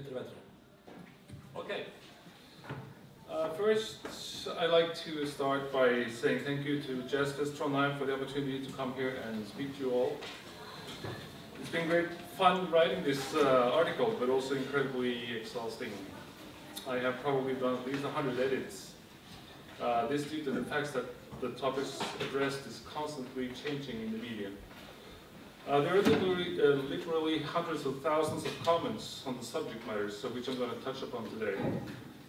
heter Wettre. Okay. First, I'd like to start by saying thank you to Jazzfest Trondheim for the opportunity to come here and speak to you all. It's been great fun writing this article, but also incredibly exhausting. I have probably done at least 100 edits. This due to the fact that the topics addressed is constantly changing in the media. There are literally hundreds of thousands of comments on the subject matters, which I'm going to touch upon today.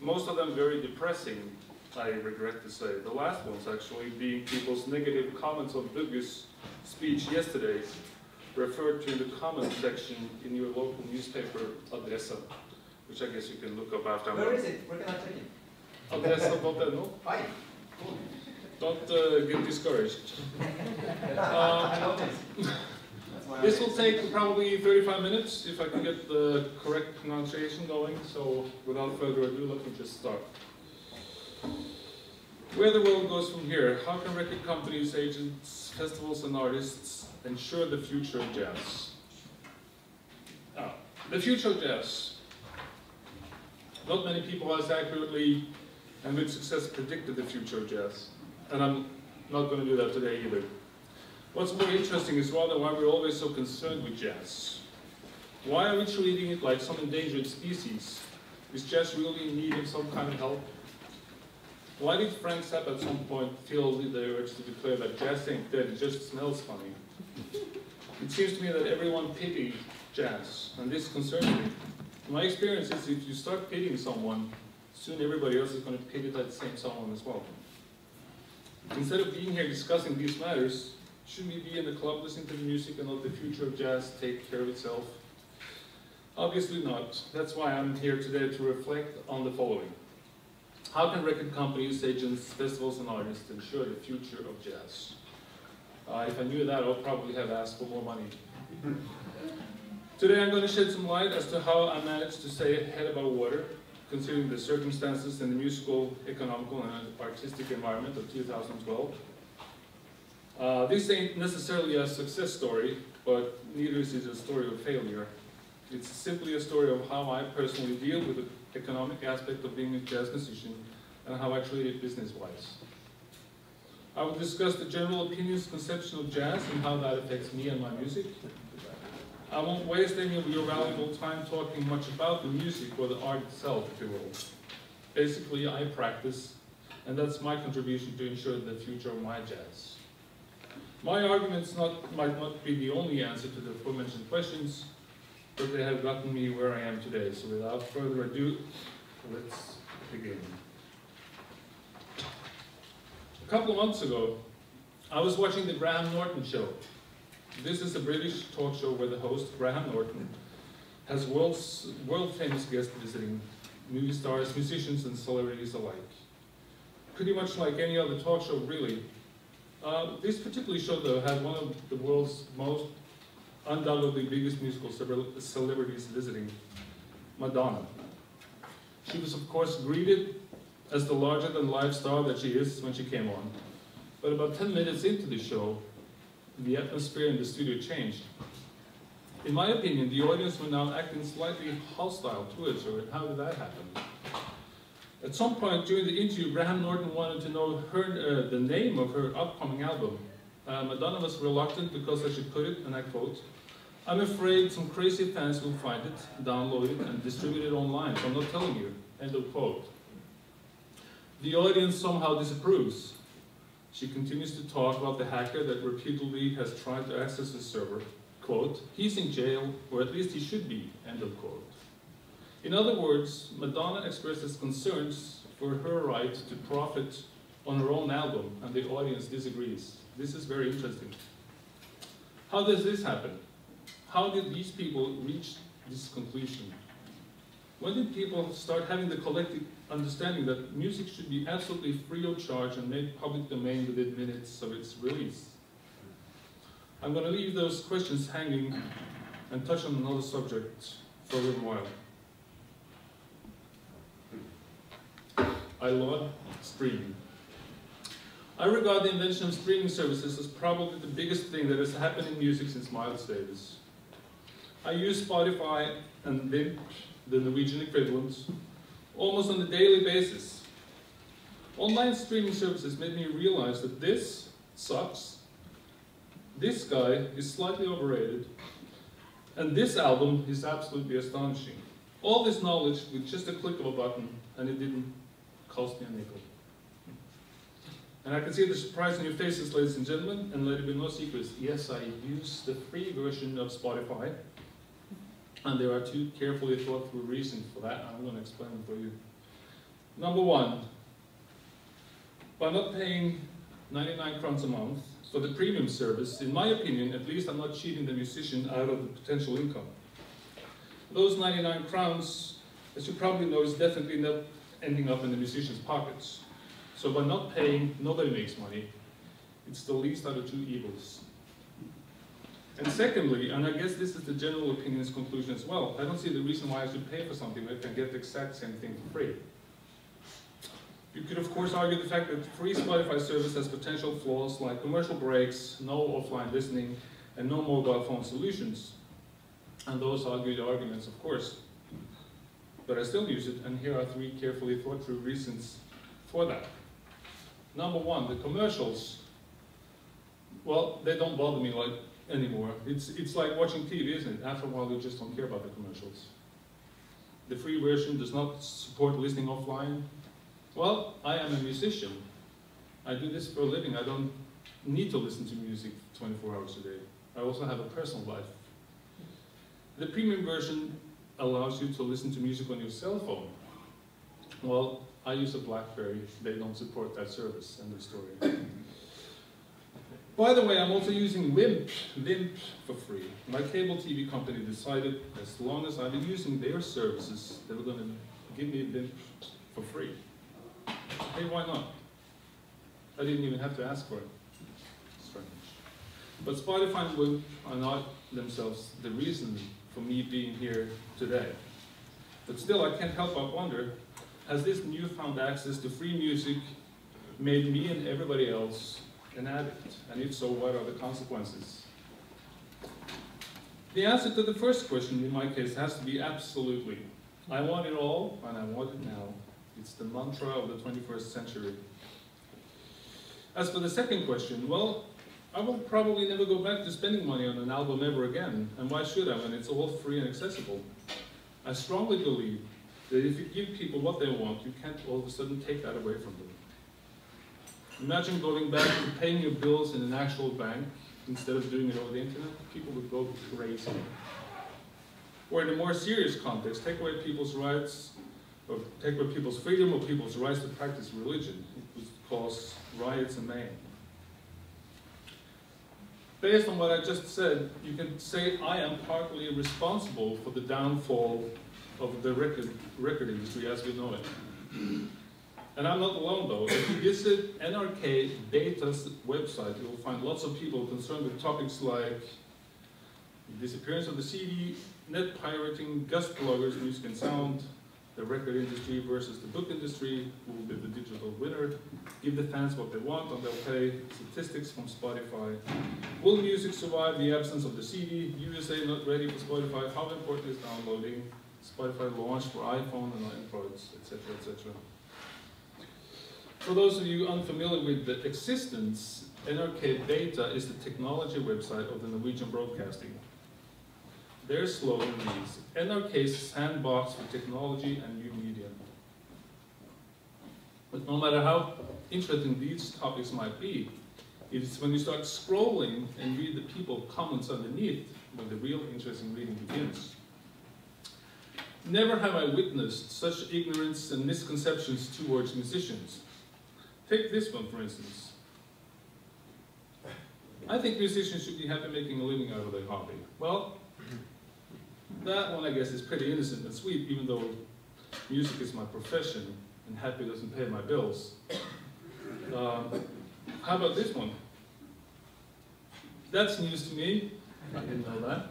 Most of them very depressing, I regret to say. The last ones actually being people's negative comments on Bugge's speech yesterday, referred to in the comment section in your local newspaper, Adressa, which I guess you can look up after. Where is it? Where can I take it? Adressa.no. Hi. Cool. Don't get discouraged. I know this. This will take probably 35 minutes if I can get the correct pronunciation going, so without further ado, let me just start. Where the world goes from here, how can record companies, agents, festivals and artists ensure the future of jazz? The future of jazz. Not many people has accurately and with success predicted the future of jazz, and I'm not going to do that today either. What's more interesting is rather why we're always so concerned with jazz. Why are we treating it like some endangered species? Is jazz really in need of some kind of help? Why did Frank Zappa at some point feel the urge to declare that jazz ain't dead, it just smells funny? It seems to me that everyone pities jazz, and this concerns me. My experience is if you start pitying someone, soon everybody else is going to pity that same someone as well. Instead of being here discussing these matters, should we be in the club listening to the music and let the future of jazz take care of itself? Obviously not. That's why I'm here today to reflect on the following. How can record companies, agents, festivals and artists ensure the future of jazz? If I knew that, I would probably have asked for more money. Today I'm going to shed some light as to how I managed to stay head above water, considering the circumstances in the musical, economical and artistic environment of 2012. This ain't necessarily a success story, but neither is it a story of failure. It's simply a story of how I personally deal with the economic aspect of being a jazz musician and how I treat it business-wise. I will discuss the general opinions conception of jazz and how that affects me and my music. I won't waste any of your valuable time talking much about the music or the art itself, if you will. Basically, I practice, and that's my contribution to ensure the future of my jazz. My arguments might not be the only answer to the aforementioned questions, but they have gotten me where I am today. So without further ado, let's begin. A couple of months ago, I was watching the Graham Norton show. This is a British talk show where the host, Graham Norton, has world-famous guests visiting, movie stars, musicians, and celebrities alike. Pretty much like any other talk show, really. This particular show, though, had one of the world's most undoubtedly biggest musical celebrities visiting, Madonna. She was, of course, greeted as the larger-than-life star that she is when she came on. But about 10 minutes into the show, the atmosphere in the studio changed. In my opinion, the audience were now acting slightly hostile towards her, and how did that happen? At some point during the interview, Graham Norton wanted to know the name of her upcoming album. Madonna was reluctant because, as she put it, and I quote, "I'm afraid some crazy fans will find it, download it, and distribute it online, so I'm not telling you," end of quote. The audience somehow disapproves. She continues to talk about the hacker that reputedly has tried to access his server. Quote, "He's in jail, or at least he should be," end of quote. In other words, Madonna expresses concerns for her right to profit on her own album, and the audience disagrees. This is very interesting. How does this happen? How did these people reach this conclusion? When did people start having the collective understanding that music should be absolutely free of charge and made public domain within minutes of its release? I'm going to leave those questions hanging and touch on another subject for a little while. I love streaming. I regard the invention of streaming services as probably the biggest thing that has happened in music since Miles Davis. I use Spotify and the Norwegian equivalent, almost on a daily basis. Online streaming services made me realize that this sucks, this guy is slightly overrated, and this album is absolutely astonishing. All this knowledge with just a click of a button, and it didn't cost me a nickel. And I can see the surprise on your faces, ladies and gentlemen, and let it be no secret, yes, I use the free version of Spotify, and there are two carefully thought through reasons for that, and I'm going to explain them for you. Number one, by not paying 99 crowns a month for the premium service, in my opinion, at least I'm not cheating the musician out of the potential income. Those 99 crowns, as you probably know, is definitely not ending up in the musician's pockets. So by not paying, nobody makes money. It's the least out of two evils. And secondly, and I guess this is the general opinion's conclusion as well, I don't see the reason why I should pay for something that can get the exact same thing for free. You could of course argue the fact that free Spotify service has potential flaws like commercial breaks, no offline listening, and no mobile phone solutions. And those are good arguments, of course. But I still use it, and here are three carefully thought through reasons for that. Number one, the commercials, well, they don't bother me like anymore. It's like watching TV, isn't it? After a while, you just don't care about the commercials. The free version does not support listening offline. Well, I am a musician. I do this for a living. I don't need to listen to music 24 hours a day. I also have a personal life. The premium version allows you to listen to music on your cell phone. Well, I use a BlackBerry. They don't support that service. End of story. By the way, I'm also using Wimp for free. My cable TV company decided as long as I've been using their services, they were going to give me Wimp for free. Hey, why not? I didn't even have to ask for it. Strange. But Spotify and Wimp are not themselves the reason for me being here today. But still, I can't help but wonder, has this newfound access to free music made me and everybody else an addict? And if so, what are the consequences? The answer to the first question, in my case, has to be absolutely. I want it all, and I want it now. It's the mantra of the 21st century. As for the second question, well, I will probably never go back to spending money on an album ever again, and why should I when it's all free and accessible? I strongly believe that if you give people what they want, you can't all of a sudden take that away from them. Imagine going back to paying your bills in an actual bank instead of doing it over the internet. People would go crazy. Or in a more serious context, take away people's rights, or take away people's freedom or people's rights to practice religion. It would cause riots and mayhem. Based on what I just said, you can say I am partly responsible for the downfall of the record industry as we know it. And I'm not alone though. If you visit NRK Beta's website, you'll find lots of people concerned with topics like the disappearance of the CD, net pirating, guest bloggers, music and sound, the record industry versus the book industry, who will be the digital winner, give the fans what they want and they'll pay, statistics from Spotify. Will music survive the absence of the CD? USA not ready for Spotify? How important is downloading? Spotify launched for iPhone and Androids, etc., etc. For those of you unfamiliar with the existence, NRK Beta is the technology website of the Norwegian Broadcasting. Their slogan reads, NRK's sandbox for technology and new media. But no matter how interesting these topics might be, it's when you start scrolling and read the people comments underneath when the real interesting reading begins. Never have I witnessed such ignorance and misconceptions towards musicians. Take this one, for instance. I think musicians should be happy making a living out of their hobby. Well, that one, I guess, is pretty innocent and sweet, even though music is my profession and happy doesn't pay my bills. How about this one? That's news to me. I didn't know that.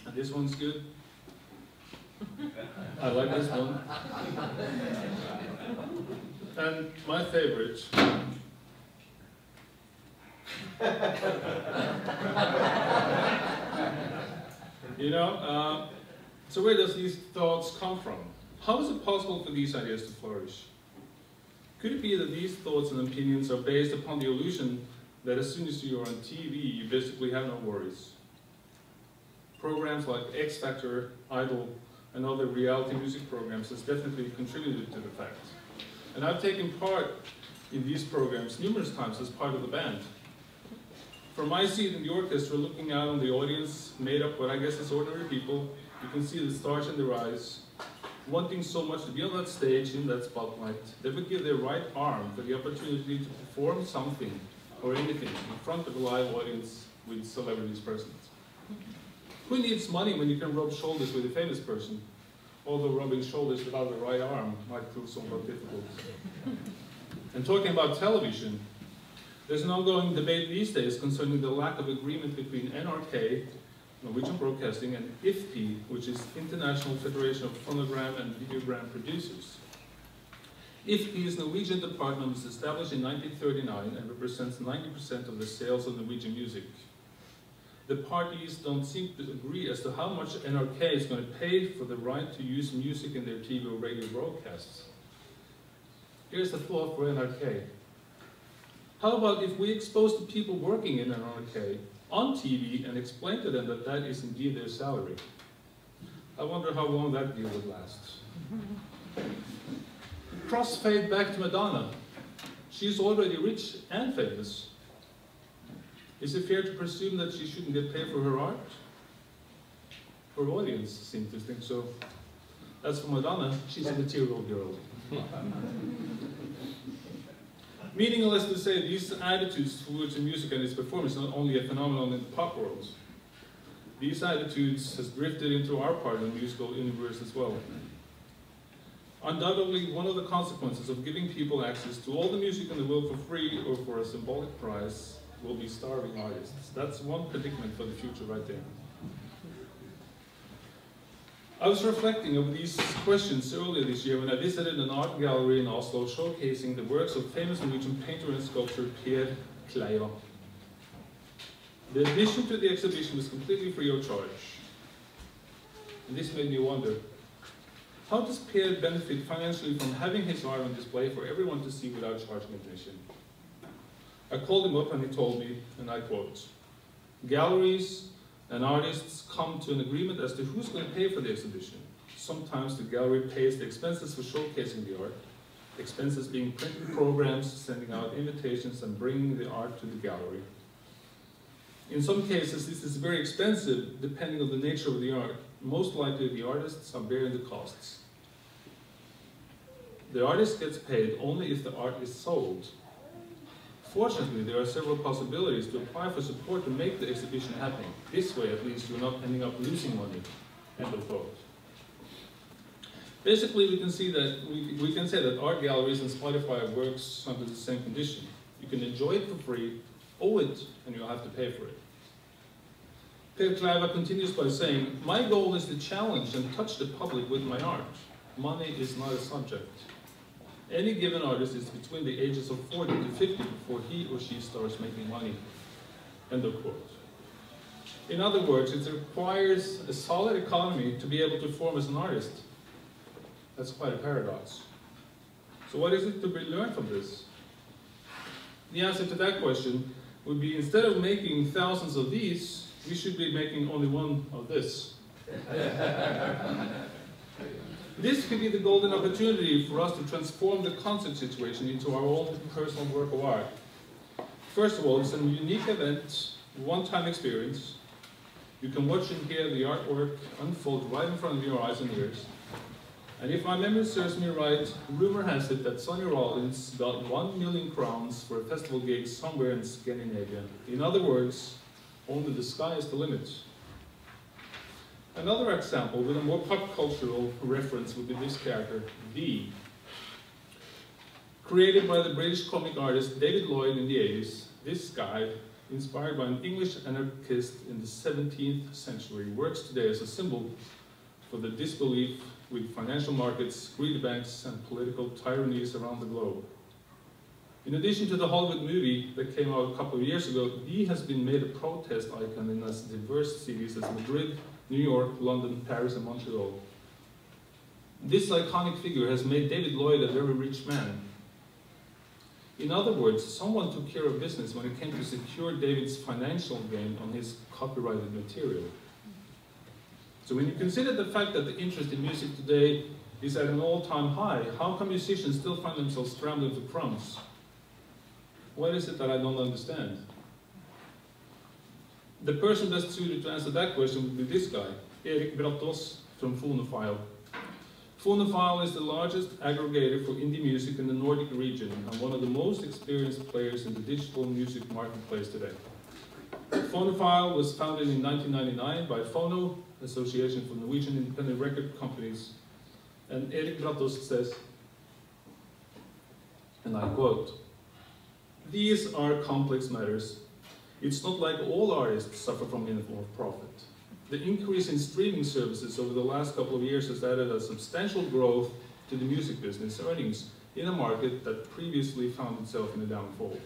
And this one's good. I like this one. And my favorite. You know, So where does these thoughts come from? How is it possible for these ideas to flourish? Could it be that these thoughts and opinions are based upon the illusion that as soon as you're on TV, you basically have no worries? Programs like X Factor, Idol, and other reality music programs has definitely contributed to the fact. And I've taken part in these programs numerous times as part of the band. From my seat in the orchestra, looking out on the audience, made up what I guess is ordinary people, you can see the stars in their eyes, wanting so much to be on that stage, in that spotlight. They would give their right arm for the opportunity to perform something or anything in front of a live audience with celebrities present. Who needs money when you can rub shoulders with a famous person? Although rubbing shoulders without the right arm might prove somewhat difficult. And talking about television, there's an ongoing debate these days concerning the lack of agreement between NRK, Norwegian Broadcasting, and IFPI, which is International Federation of Phonogram and Videogram Producers. IFPI's Norwegian department was established in 1939 and represents 90% of the sales of Norwegian music. The parties don't seem to agree as to how much NRK is going to pay for the right to use music in their TV or radio broadcasts. Here's the thought for NRK. How about if we expose the people working in NRK on TV and explain to them that that is indeed their salary? I wonder how long that deal would last. Crossfade back to Madonna. She's already rich and famous. Is it fair to presume that she shouldn't get paid for her art? Her audience seems to think so. As for Madonna, she's a material girl. Meaningless to say, these attitudes towards music and its performance are not only a phenomenon in the pop world. These attitudes has drifted into our part of the musical universe as well. Undoubtedly, one of the consequences of giving people access to all the music in the world for free or for a symbolic price will be starving artists. That's one predicament for the future right there. I was reflecting over these questions earlier this year when I visited an art gallery in Oslo showcasing the works of famous Norwegian painter and sculptor Per Kleia. The admission to the exhibition was completely free of charge. And this made me wonder, how does Per benefit financially from having his art on display for everyone to see without charging admission? I called him up and he told me, and I quote, "Galleries and artists come to an agreement as to who's going to pay for the exhibition. Sometimes the gallery pays the expenses for showcasing the art, expenses being printing programs, sending out invitations, and bringing the art to the gallery. In some cases, this is very expensive, depending on the nature of the art. Most likely, the artists are bearing the costs. The artist gets paid only if the art is sold. Fortunately, there are several possibilities to apply for support to make the exhibition happen. This way, at least, you're not ending up losing money." End of quote. Basically, we can say that art galleries and Spotify works under the same condition. You can enjoy it for free, owe it, and you'll have to pay for it. Per Kleia continues by saying, "My goal is to challenge and touch the public with my art. Money is not a subject. Any given artist is between the ages of 40 to 50 before he or she starts making money." End of quote. In other words, it requires a solid economy to be able to perform as an artist. That's quite a paradox. So what is it to be learned from this? The answer to that question would be, instead of making thousands of these, we should be making only one of this. This could be the golden opportunity for us to transform the concert situation into our own personal work of art. First of all, it's a unique event, one-time experience. You can watch and hear the artwork unfold right in front of your eyes and ears. And if my memory serves me right, rumor has it that Sonny Rollins got 1 million crowns for a festival gig somewhere in Scandinavia. In other words, only the sky is the limit. Another example with a more pop cultural reference would be this character, V. Created by the British comic artist David Lloyd in the 80s, this guy, inspired by an English anarchist in the 17th century, works today as a symbol for the disbelief with financial markets, greedy banks, and political tyrannies around the globe. In addition to the Hollywood movie that came out a couple of years ago, V has been made a protest icon in as diverse cities as Madrid, New York, London, Paris, and Montreal. This iconic figure has made David Lloyd a very rich man. In other words, someone took care of business when it came to secure David's financial gain on his copyrighted material. So when you consider the fact that the interest in music today is at an all-time high, how come musicians still find themselves scrambling for crumbs? What is it that I don't understand? The person best suited to answer that question would be this guy, Erik Brattås from Phonophile. Phonophile is the largest aggregator for indie music in the Nordic region and one of the most experienced players in the digital music marketplace today. Phonophile was founded in 1999 by Phono, Association for Norwegian Independent Record Companies, and Erik Brattås says, and I quote, "These are complex matters. It's not like all artists suffer from minimal profit. The increase in streaming services over the last couple of years has added a substantial growth to the music business earnings in a market that previously found itself in a downfall.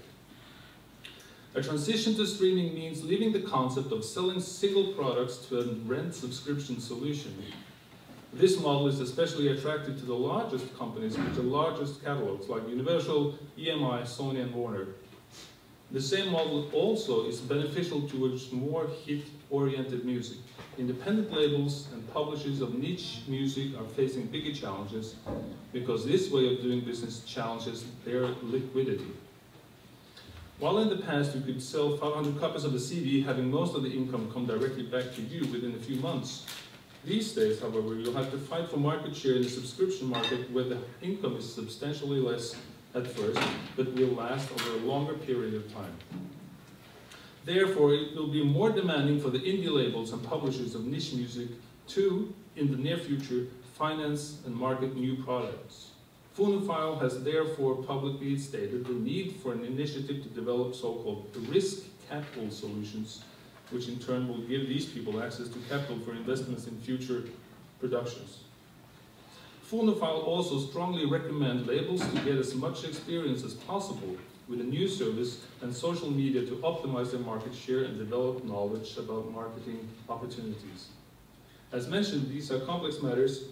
A transition to streaming means leaving the concept of selling single products to a rent subscription solution. This model is especially attractive to the largest companies with the largest catalogs like Universal, EMI, Sony, and Warner. The same model also is beneficial towards more hit-oriented music. Independent labels and publishers of niche music are facing bigger challenges because this way of doing business challenges their liquidity. While in the past you could sell 500 copies of a CD having most of the income come directly back to you within a few months, these days, however, you'll have to fight for market share in the subscription market where the income is substantially less at first, but will last over a longer period of time. Therefore, it will be more demanding for the indie labels and publishers of niche music to, in the near future, finance and market new products. Phonophile has therefore publicly stated the need for an initiative to develop so-called risk capital solutions, which in turn will give these people access to capital for investments in future productions. Phonophile also strongly recommend labels to get as much experience as possible with a new service and social media to optimize their market share and develop knowledge about marketing opportunities. As mentioned, these are complex matters.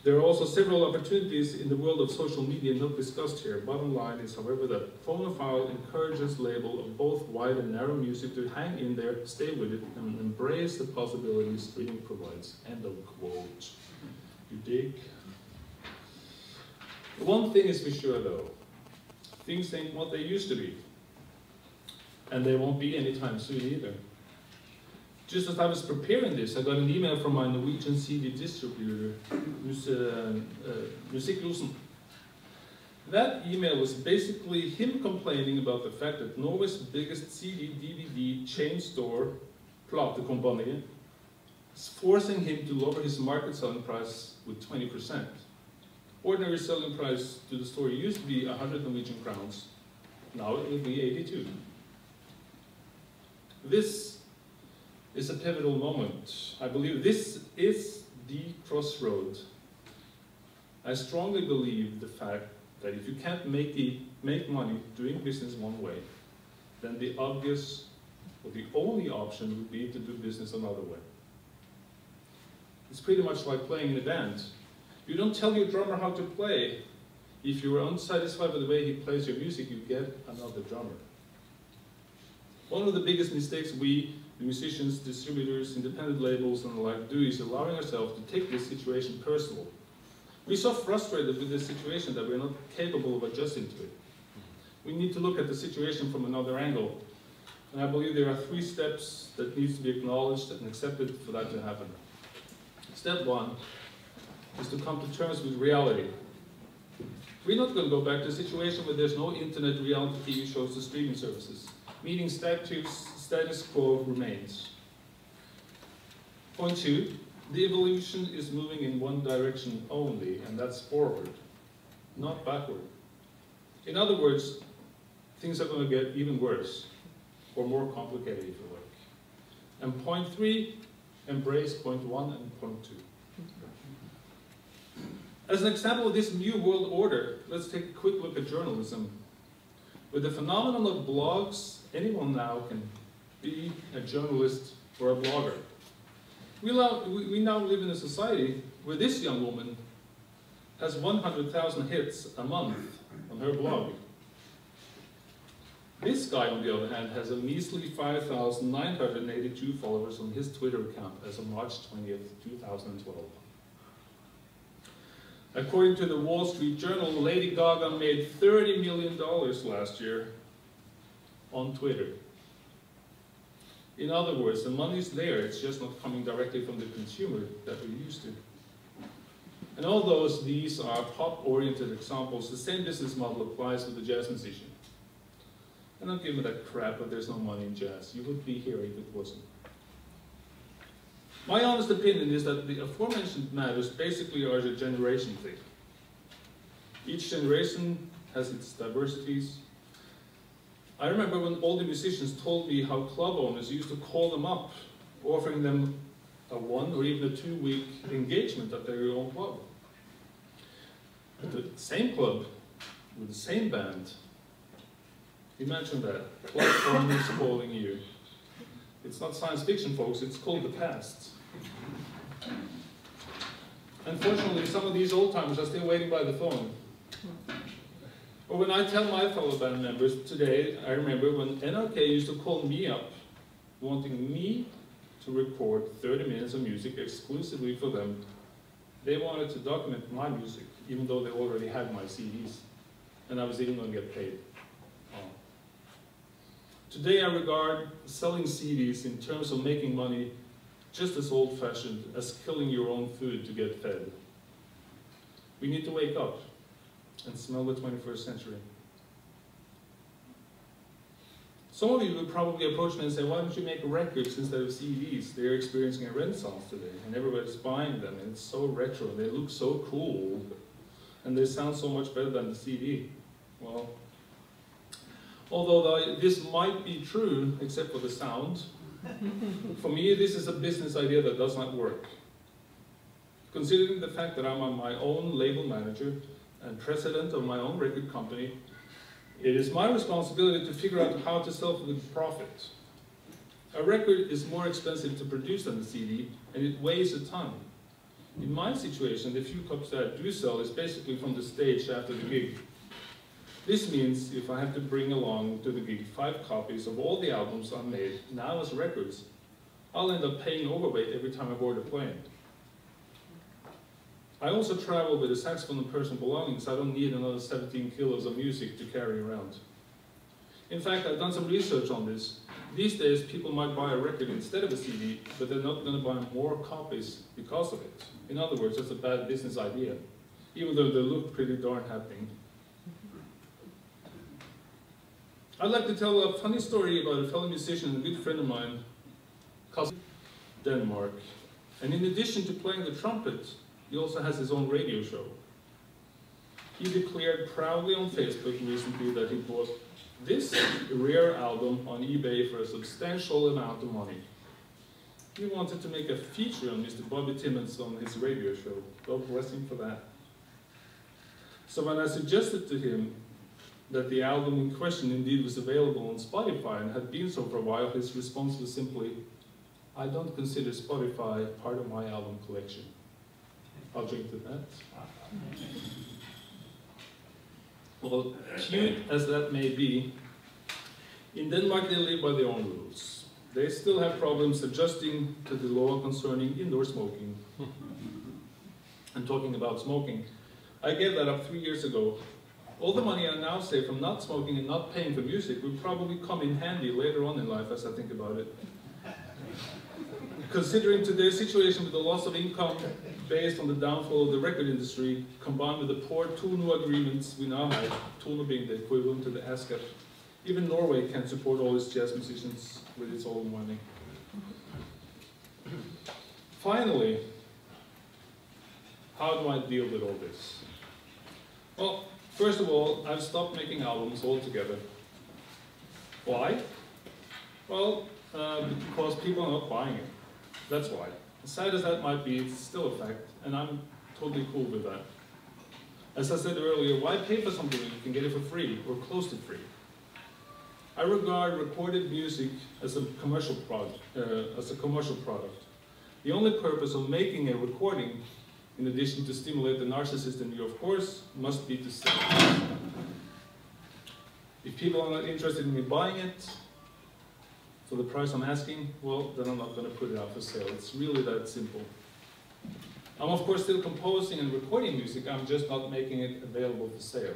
There are also several opportunities in the world of social media not discussed here. Bottom line is, however, that Phonophile encourages labels of both wide and narrow music to hang in there, stay with it, and embrace the possibilities streaming provides. End of quote. You dig? One thing is for sure though, things ain't what they used to be. And they won't be anytime soon either. Just as I was preparing this, I got an email from my Norwegian CD distributor, Musikklosen. That email was basically him complaining about the fact that Norway's biggest CD-DVD chain store, Platekompaniet, is forcing him to lower his market selling price with 20%. Ordinary selling price to the store used to be 100 Norwegian crowns. Now it will be 82. This is a pivotal moment. I believe this is the crossroad. I strongly believe the fact that if you can't make money doing business one way, then the obvious or the only option would be to do business another way. It's pretty much like playing in a band. You don't tell your drummer how to play. If you're unsatisfied with the way he plays your music, you get another drummer. One of the biggest mistakes we, the musicians, distributors, independent labels, and the like do is allowing ourselves to take this situation personal. We're so frustrated with this situation that we're not capable of adjusting to it. We need to look at the situation from another angle. And I believe there are 3 steps that need to be acknowledged and accepted for that to happen. Step 1 is to come to terms with reality. We're not going to go back to a situation where there's no internet reality TV shows or streaming services, meaning status quo remains. Point 2, the evolution is moving in one direction only, and that's forward, not backward. In other words, things are going to get even worse, or more complicated if you like. And point 3, embrace point 1 and point 2. As an example of this new world order, let's take a quick look at journalism. With the phenomenon of blogs, anyone now can be a journalist or a blogger. We now live in a society where this young woman has 100,000 hits a month on her blog. This guy, on the other hand, has a measly 5,982 followers on his Twitter account as of March 20th, 2012. According to the Wall Street Journal, Lady Gaga made $30 million last year on Twitter. In other words, the money's there, it's just not coming directly from the consumer that we're used to. And although these are pop-oriented examples, the same business model applies to the jazz musician. And don't give me that crap that there's no money in jazz. You would be here if it wasn't. My honest opinion is that the aforementioned matters basically are a generation thing. Each generation has its diversities. I remember when older musicians told me how club owners used to call them up, offering them a 1 or even a 2-week engagement at their own club. At the same club, with the same band. Imagine that, club owners calling you. It's not science fiction, folks, it's called the past. Unfortunately, some of these old-timers are still waiting by the phone. Or when I tell my fellow band members today, I remember when NRK used to call me up, wanting me to record 30 minutes of music exclusively for them. They wanted to document my music, even though they already had my CDs, and I was even going to get paid. Today I regard selling CDs in terms of making money just as old-fashioned as killing your own food to get fed. We need to wake up and smell the 21st century. Some of you would probably approach me and say, why don't you make records instead of CDs? They're experiencing a renaissance today, and everybody's buying them, and it's so retro, they look so cool, and they sound so much better than the CD. Well, although this might be true, except for the sound, for me this is a business idea that does not work. Considering the fact that I'm my own label manager and president of my own record company, it is my responsibility to figure out how to sell for the profit. A record is more expensive to produce than the CD, and it weighs a ton. In my situation, the few copies that I do sell is basically from the stage after the gig. This means if I have to bring along to the gig 5 copies of all the albums I've made, now as records, I'll end up paying overweight every time I board a plane. I also travel with a saxophone and personal belongings, so I don't need another 17 kilos of music to carry around. In fact, I've done some research on this. These days, people might buy a record instead of a CD, but they're not going to buy more copies because of it. In other words, that's a bad business idea, even though they look pretty darn happening. I'd like to tell a funny story about a fellow musician and a good friend of mine, cousin Denmark. And in addition to playing the trumpet, he also has his own radio show. He declared proudly on Facebook recently that he bought this rare album on eBay for a substantial amount of money. He wanted to make a feature on Mr. Bobby Timmons on his radio show. God bless him for that. So when I suggested to him that the album in question indeed was available on Spotify and had been so for a while, his response was simply, I don't consider Spotify part of my album collection. I'll drink to that. Well, cute as that may be, in Denmark they live by their own rules. They still have problems adjusting to the law concerning indoor smoking. And talking about smoking, I gave that up 3 years ago. All the money I now save from not smoking and not paying for music will probably come in handy later on in life as I think about it. Considering today's situation with the loss of income based on the downfall of the record industry, combined with the poor TUNO agreements we now have, TUNO being the equivalent to the ASCAP, even Norway can't support all its jazz musicians with its own money. Finally, how do I deal with all this? Well, first of all, I've stopped making albums altogether. Why? Well, because people are not buying it. That's why. As sad as that might be, it's still a fact, and I'm totally cool with that. As I said earlier, why pay for something when you can get it for free, or close to free? I regard recorded music as a commercial product. The only purpose of making a recording, in addition to stimulate the narcissist in you, of course, must be to sell. If people are not interested in me buying it for the price I'm asking, well, then I'm not going to put it out for sale. It's really that simple. I'm of course still composing and recording music, I'm just not making it available for sale.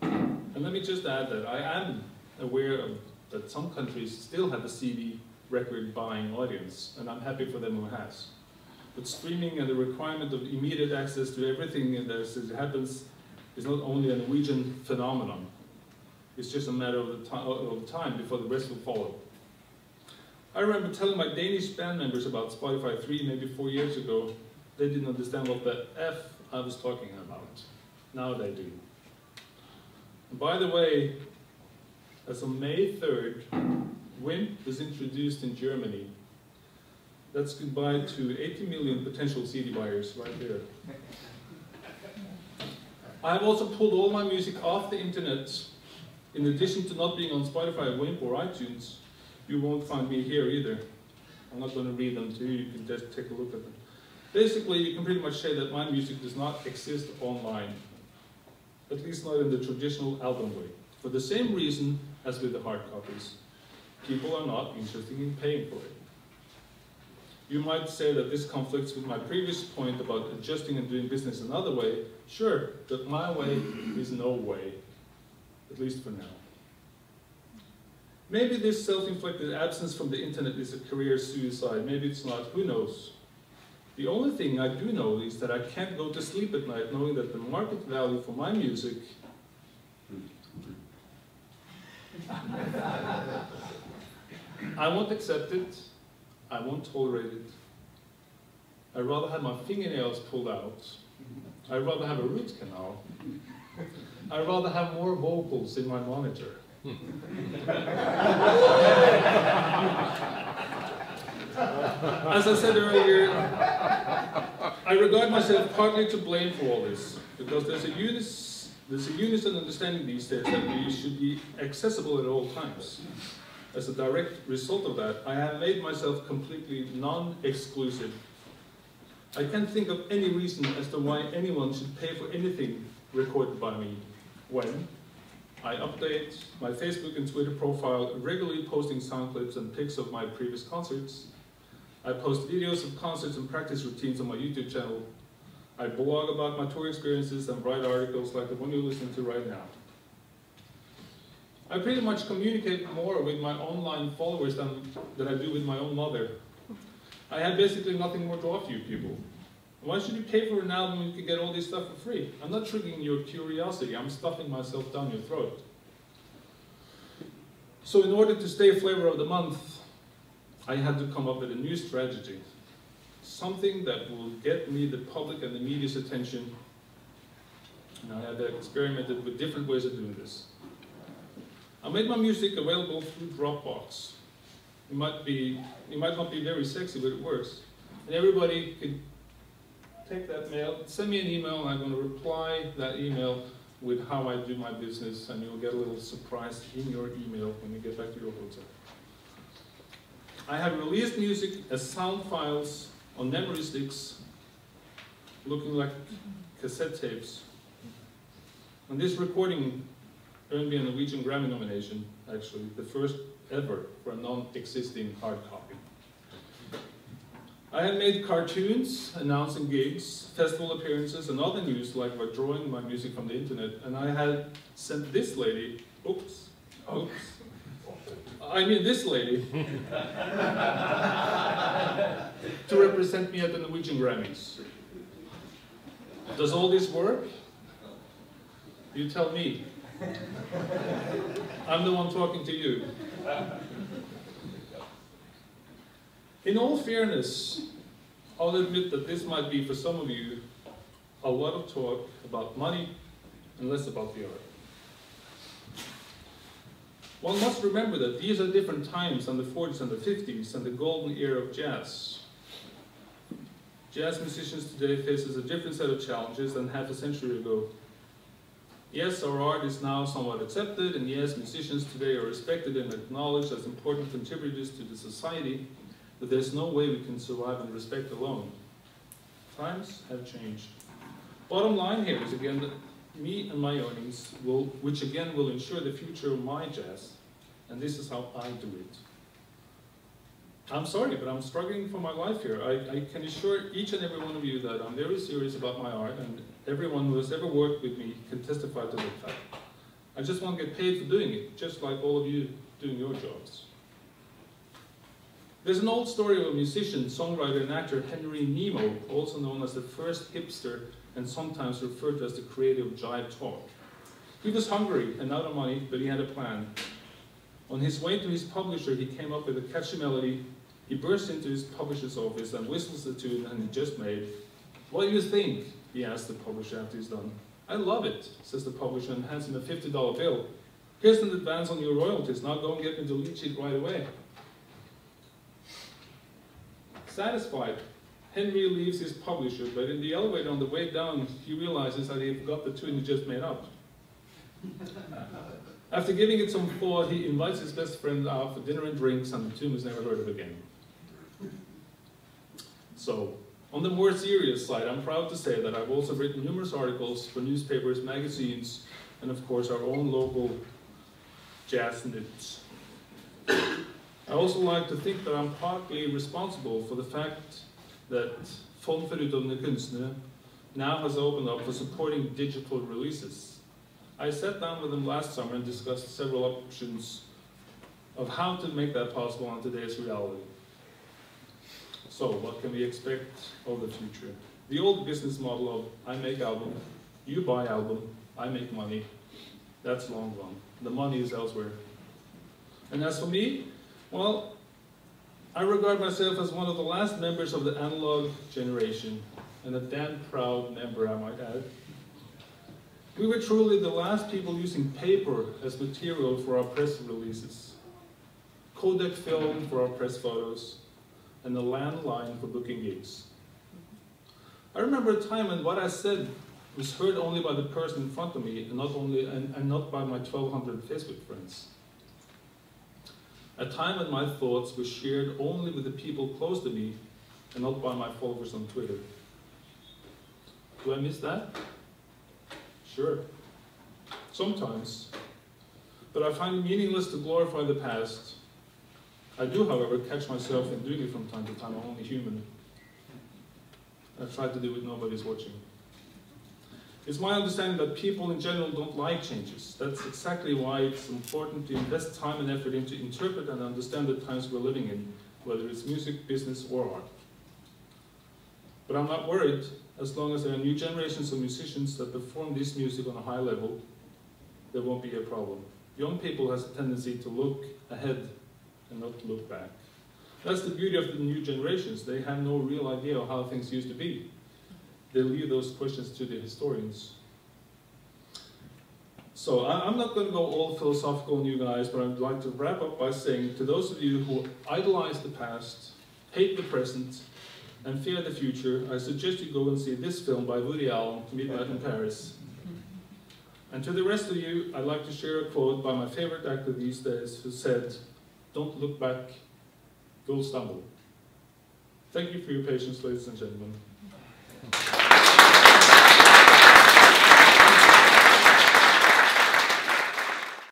And let me just add that I am aware that some countries still have a CD record buying audience, and I'm happy for them who has. But streaming and the requirement of immediate access to everything that happens is not only a Norwegian phenomenon. It's just a matter of time before the rest will follow. I remember telling my Danish band members about Spotify 3, maybe 4 years ago. They didn't understand what the F I was talking about. Now they do. And by the way, as of May 3rd, WIMP was introduced in Germany. That's goodbye to 80 million potential CD buyers right there. I've also pulled all my music off the internet. In addition to not being on Spotify, WIMP, or iTunes, you won't find me here either. I'm not going to read them to you, you can just take a look at them. Basically, you can pretty much say that my music does not exist online. At least not in the traditional album way. For the same reason as with the hard copies. People are not interested in paying for it. You might say that this conflicts with my previous point about adjusting and doing business another way. Sure, but my way is no way. At least for now. Maybe this self-inflicted absence from the internet is a career suicide. Maybe it's not. Who knows? The only thing I do know is that I can't go to sleep at night knowing that the market value for my music I won't accept it. I won't tolerate it. I'd rather have my fingernails pulled out. I'd rather have a root canal. I'd rather have more vocals in my monitor. As I said earlier, I regard myself partly to blame for all this, because there's a unison understanding these days that we should be accessible at all times. As a direct result of that, I have made myself completely non-exclusive. I can't think of any reason as to why anyone should pay for anything recorded by me when I update my Facebook and Twitter profile, regularly posting sound clips and pics of my previous concerts. I post videos of concerts and practice routines on my YouTube channel. I blog about my tour experiences and write articles like the one you're listening to right now. I pretty much communicate more with my online followers than I do with my own mother. I have basically nothing more to offer you people. Why should you pay for an album when you can get all this stuff for free? I'm not triggering your curiosity, I'm stuffing myself down your throat. So in order to stay flavor of the month, I had to come up with a new strategy. Something that will get me the public and the media's attention. And I have experimented with different ways of doing this. I made my music available through Dropbox. It might not be very sexy, but it works. And everybody can take that mail, send me an email, and I'm going to reply that email with how I do my business, and you'll get a little surprise in your email when you get back to your hotel. I have released music as sound files on memory sticks, looking like cassette tapes. And this recording earned me a Norwegian Grammy nomination, actually, the first ever for a non-existing hard copy. I had made cartoons announcing gigs, festival appearances, and other news like by drawing my music from the internet, and I had sent this lady, this lady, to represent me at the Norwegian Grammys. Does all this work? You tell me. I'm the one talking to you. In all fairness, I'll admit that this might be, for some of you, a lot of talk about money and less about the art. One must remember that these are different times than the 40s and the 50s and the golden era of jazz. Jazz musicians today faces a different set of challenges than half a century ago. Yes, our art is now somewhat accepted, and yes, musicians today are respected and acknowledged as important contributors to the society, that there's no way we can survive on respect alone. Times have changed. Bottom line here is again that me and my earnings which again will ensure the future of my jazz, and this is how I do it. I'm sorry, but I'm struggling for my life here. I can assure each and every one of you that I'm very serious about my art, and everyone who has ever worked with me can testify to that fact. I just want to get paid for doing it, just like all of you doing your jobs. There's an old story of a musician, songwriter, and actor, Henry Nemo, also known as the first hipster and sometimes referred to as the creator of jive talk. He was hungry and out of money, but he had a plan. On his way to his publisher, he came up with a catchy melody. He burst into his publisher's office and whistles the tune that he just made. "What do you think?" he asked the publisher after he's done. "I love it," says the publisher and hands him a $50 bill. "Here's an advance on your royalties. Now go and get me the lead sheet right away." Satisfied, Henry leaves his publisher, but in the elevator on the way down, he realizes that he forgot the tune he just made up. After giving it some thought, he invites his best friend out for dinner and drinks, and the tune was never heard of again. So, on the more serious side, I'm proud to say that I've also written numerous articles for newspapers, magazines, and of course our own local jazz news. I also like to think that I'm partly responsible for the fact that Fond for utøvende kunstnere now has opened up for supporting digital releases. I sat down with them last summer and discussed several options of how to make that possible in today's reality. So, what can we expect of the future? The old business model of I make album, you buy album, I make money, that's long gone. The money is elsewhere. And as for me, well, I regard myself as one of the last members of the analog generation, and a damn proud member, I might add. We were truly the last people using paper as material for our press releases, Kodak film for our press photos, and the landline for booking gigs. I remember a time when what I said was heard only by the person in front of me, and not by my 1,200 Facebook friends. A time when my thoughts were shared only with the people close to me, and not by my followers on Twitter. Do I miss that? Sure. Sometimes. But I find it meaningless to glorify the past. I do, however, catch myself in doing it from time to time. I'm only human. I try to do it nobody's watching. It's my understanding that people in general don't like changes. That's exactly why it's important to invest time and effort into interpret and understand the times we're living in, whether it's music, business, or art. But I'm not worried, as long as there are new generations of musicians that perform this music on a high level, there won't be a problem. Young people has a tendency to look ahead and not to look back. That's the beauty of the new generations. They have no real idea of how things used to be. They leave those questions to the historians. So I'm not going to go all philosophical on you guys, but I'd like to wrap up by saying to those of you who idolize the past, hate the present, and fear the future, I suggest you go and see this film by Woody Allen, Midnight in Paris. And to the rest of you, I'd like to share a quote by my favorite actor these days, who said, "Don't look back, you'll stumble." Thank you for your patience, ladies and gentlemen.